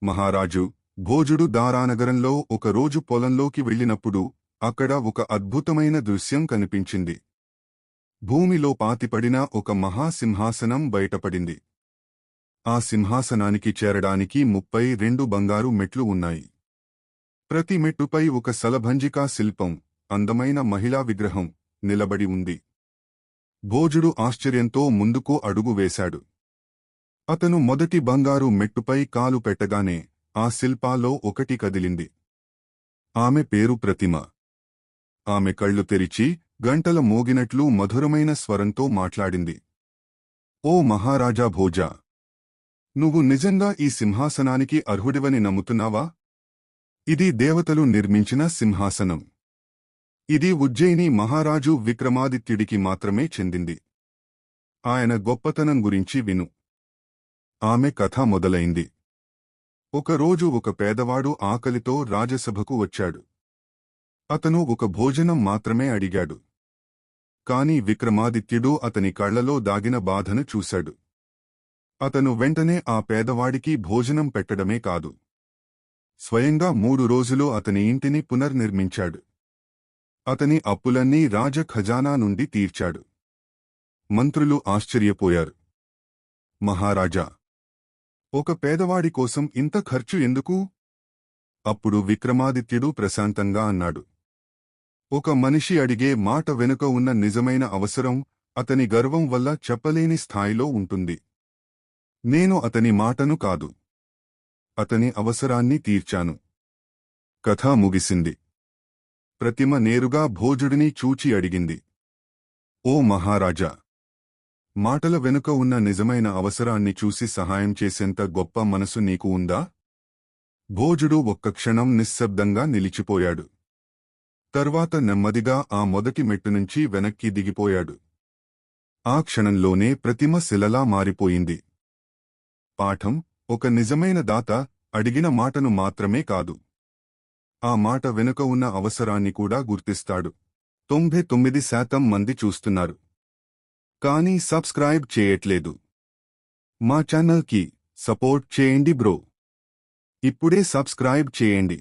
మహారాజు భోజుడు దారానగరంలో ఒకరోజు పొలంలోకి వెళ్ళినప్పుడు అక్కడ ఒక అద్భుతమైన దృశ్యం కనిపించింది. భూమిలో పాతిపడిన ఒక మహాసింహాసనం బయటపడింది. ఆ సింహాసనానికి చేరడానికి 32 బంగారు మెట్లు ఉన్నాయి. ప్రతి మెట్టుపై ఒక సలభంజికా శిల్పం, అందమైన మహిళా విగ్రహం నిలబడి ఉంది. భోజుడు ఆశ్చర్యంతో ముందుకు అడుగు వేశాడు. అతను మొదటి బంగారు మెట్టుపై కాలు పెట్టగానే ఆ శిల్పాల్లో ఒకటి కదిలింది. ఆమె పేరు ప్రతిమ. ఆమె కళ్ళు తెరిచి గంటల మోగినట్లు మధురమైన స్వరంతో మాట్లాడింది. ఓ మహారాజా భోజా! నువ్వు నిజంగా ఈ సింహాసనానికి అర్హుడివని నమ్ముతున్నావా? ఇది దేవతలు నిర్మించిన సింహాసనం. ఇది ఉజ్జయిని మహారాజు విక్రమాదిత్యుడికి మాత్రమే చెందింది. ఆయన గొప్పతనం గురించి విను. ఆమె కథ మొదలైంది. ఒకరోజు ఒక పేదవాడు ఆకలితో రాజసభకు వచ్చాడు. అతను ఒక భోజనం మాత్రమే అడిగాడు. కాని విక్రమాదిత్యుడు అతని కళ్లలో దాగిన బాధను చూశాడు. అతను వెంటనే ఆ పేదవాడికి భోజనం పెట్టడమే కాదు, స్వయంగా 3 రోజులు అతని ఇంటిని పునర్నిర్మించాడు. అతని అప్పులన్నీ రాజ ఖజానా నుండి తీర్చాడు. మంత్రులు ఆశ్చర్యపోయారు. మహారాజా, ఒక పేదవాడి కోసం ఇంత ఖర్చు ఎందుకు? అప్పుడు విక్రమాదిత్యుడు ప్రశాంతంగా అన్నాడు. ఒక మనిషి అడిగే మాట వెనుక ఉన్న నిజమైన అవసరం అతని గర్వం వల్ల చెప్పలేని స్థాయిలో ఉంటుంది. నేను అతని మాటను కాదు, అతని అవసరాన్ని తీర్చాను. కథ ముగిసింది. ప్రతిమ నేరుగా భోజుడిని చూచి అడిగింది. ఓ మహారాజా! మాటల వెనుక ఉన్న నిజమైన అవసరాన్ని చూసి సహాయం చేసేంత గొప్ప మనసు నీకు ఉందా? భోజుడు ఒక్క క్షణం నిశ్శబ్దంగా నిలిచిపోయాడు. తర్వాత నెమ్మదిగా ఆ మొదటి మెట్టునుంచి వెనక్కి దిగిపోయాడు. ఆ క్షణంలోనే ప్రతిమ శిలలా మారిపోయింది. పాఠం: ఒక నిజమైన దాత అడిగిన మాటను మాత్రమే కాదు, ఆ మాట వెనుక ఉన్న అవసరాన్ని కూడా గుర్తిస్తాడు. 99% మంది చూస్తున్నారు, కానీ సబ్స్క్రైబ్ చేయట్లేదు. మా ఛానల్కి సపోర్ట్ చేయండి బ్రో. ఇప్పుడే సబ్స్క్రైబ్ చేయండి.